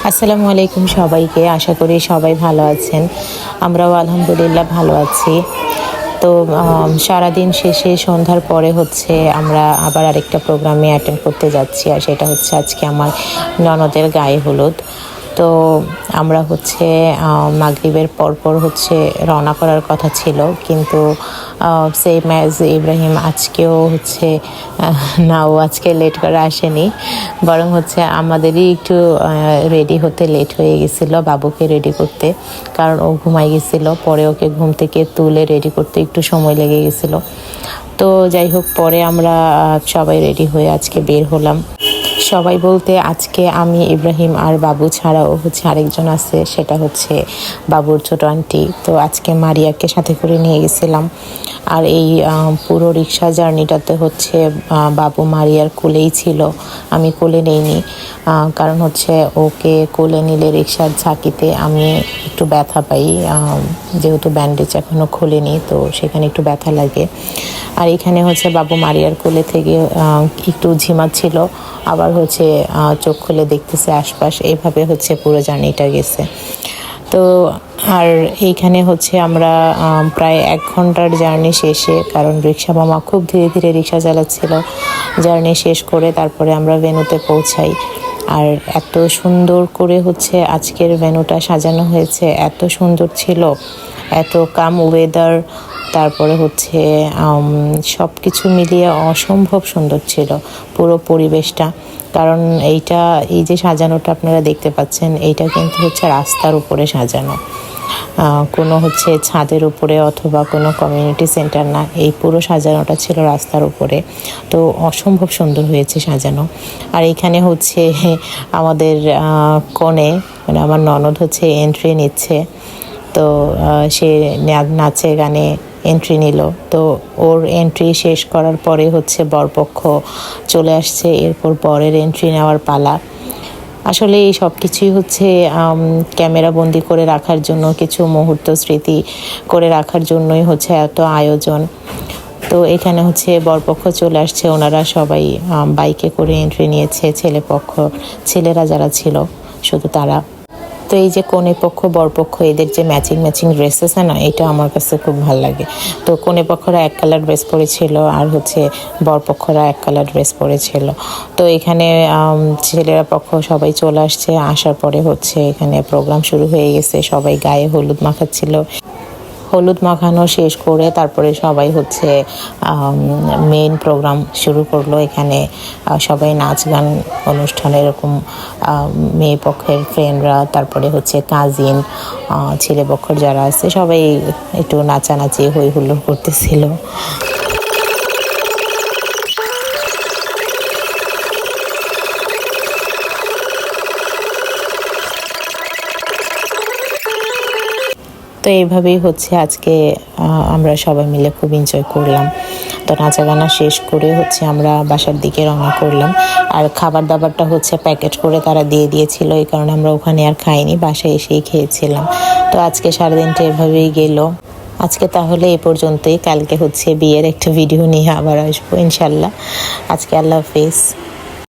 আসসালামু আলাইকুম সবাইকে। আশা করি সবাই ভালো আছেন। আমরাও আলহামদুলিল্লাহ ভালো আছি। তো সারাদিন শেষে সন্ধ্যার পরে হচ্ছে আমরা আবার আরেকটা প্রোগ্রামে অ্যাটেন্ড করতে যাচ্ছি, আর সেটা হচ্ছে আজকে আমার ননদের গায়ে হলুদ। তো আমরা হচ্ছে মাগরিবের পরপর হচ্ছে রওনা করার কথা ছিল, কিন্তু সেম অ্যাজ ইব্রাহিম আজকেও হচ্ছে ও আজকে লেট করে আসেনি, বরং হচ্ছে আমাদেরই একটু রেডি হতে লেট হয়ে গেছিলো বাবুকে রেডি করতে, কারণ ও ঘুমাই গেছিলো। পরে ওকে ঘুম থেকে তুলে রেডি করতে একটু সময় লেগে গেছিলো। তো যাই হোক, পরে আমরা সবাই রেডি হয়ে আজকে বের হলাম। সবাই বলতে আজকে আমি, ইব্রাহিম আর বাবু ছাড়াও হচ্ছে আরেকজন আছে, সেটা হচ্ছে বাবুর ছোট আন্টি। তো আজকে মারিয়াকে সাথে করে নিয়ে গেছিলাম। আর এই পুরো রিক্সা জার্নিটাতে হচ্ছে বাবু মারিয়ার কোলেই ছিল, আমি কোলে নেইনি। কারণ হচ্ছে ওকে কোলে নিলে রিক্সার ঝাঁকিতে আমি একটু ব্যথা পাই, যেহেতু ব্যান্ডেজ এখনও খোলেনি, তো সেখানে একটু ব্যথা লাগে। আর এখানে হচ্ছে বাবু মারিয়ার কোলে থেকে একটু ঝিমাচ্ছিল, আবার হচ্ছে চোখ খুলে দেখতেছে আশপাশ, এইভাবে হচ্ছে পুরো জার্নিটা গেছে। তো আর এইখানে হচ্ছে আমরা প্রায় 1 ঘন্টার জার্নি শেষে, কারণ রিক্সা মামা খুব ধীরে ধীরে রিক্সা চালাচ্ছিল, জার্নি শেষ করে তারপরে আমরা ভেন্যুতে পৌঁছাই। আর এত সুন্দর করে হচ্ছে আজকের ভেন্যুটা সাজানো হয়েছে, এত সুন্দর ছিল, এত কাম ওয়েদার, তারপরে হচ্ছে সব কিছু মিলিয়ে অসম্ভব সুন্দর ছিল পুরো পরিবেশটা। কারণ এই যে সাজানোটা আপনারা দেখতে পাচ্ছেন, এইটা কিন্তু হচ্ছে রাস্তার উপরে সাজানো, কোনো হচ্ছে ছাদের উপরে অথবা কোনো কমিউনিটি সেন্টার না, এই পুরো সাজানোটা ছিল রাস্তার উপরে। তো অসম্ভব সুন্দর হয়েছে সাজানো। আর এখানে হচ্ছে আমাদের কনে, মানে আমার ননদ হচ্ছে এন্ট্রি নিচ্ছে। তো সে নাচে গানে এন্ট্রি নিল। তো ওর এন্ট্রি শেষ করার পরে হচ্ছে বরপক্ষ চলে আসছে, এরপর বরের এন্ট্রি নেওয়ার পালা। আসলে এই সব কিছুই হচ্ছে ক্যামেরা বন্দি করে রাখার জন্য, কিছু মুহূর্ত স্মৃতি করে রাখার জন্যই হচ্ছে এত আয়োজন। তো এখানে হচ্ছে বরপক্ষ চলে আসছে, ওনারা সবাই বাইকে করে এন্ট্রি নিয়েছে, ছেলেরা যারা ছিল শুধু তারা। তো এই যে কনে পক্ষ বরপক্ষ, এদের যে ম্যাচিং ড্রেস আছে না, এটা আমার কাছে খুব ভালো লাগে। তো কনে পক্ষরা 1 কালার ড্রেস পরেছিল, আর হচ্ছে বরপক্ষরা 1 কালার ড্রেস পরেছিল। তো এখানে ছেলেরা পক্ষ সবাই চলে আসছে, আসার পরে হচ্ছে এখানে প্রোগ্রাম শুরু হয়ে গেছে, সবাই গায়ে হলুদ মাখাচ্ছিল। হলুদ মাখানো শেষ করে তারপরে সবাই হচ্ছে মেইন প্রোগ্রাম শুরু করলো। এখানে সবাই নাচ গান অনুষ্ঠান, এরকম মেয়ে পক্ষের ফ্রেন্ডরা, তারপরে হচ্ছে কাজিন, ছেলে পক্ষের যারা আছে সবাই একটু নাচানাচি হই হুল্লোড় করতেছিল। তো এইভাবেই হচ্ছে আজকে আমরা সবাই মিলে খুব এনজয় করলাম। তো নাচা গানা শেষ করে হচ্ছে আমরা বাসার দিকে রওনা করলাম। আর খাবার দাবারটা হচ্ছে প্যাকেট করে তারা দিয়ে দিয়েছিল, এই কারণে আমরা ওখানে আর খাইনি, বাসায় এসেই খেয়েছিলাম। তো আজকে সারাদিনটা এভাবেই গেল। আজকে তাহলে এই পর্যন্তই, কালকে হচ্ছে বিয়ের একটা ভিডিও নিয়ে আবার আসবো ইনশাল্লাহ। আজকে আল্লাহ হাফেজ।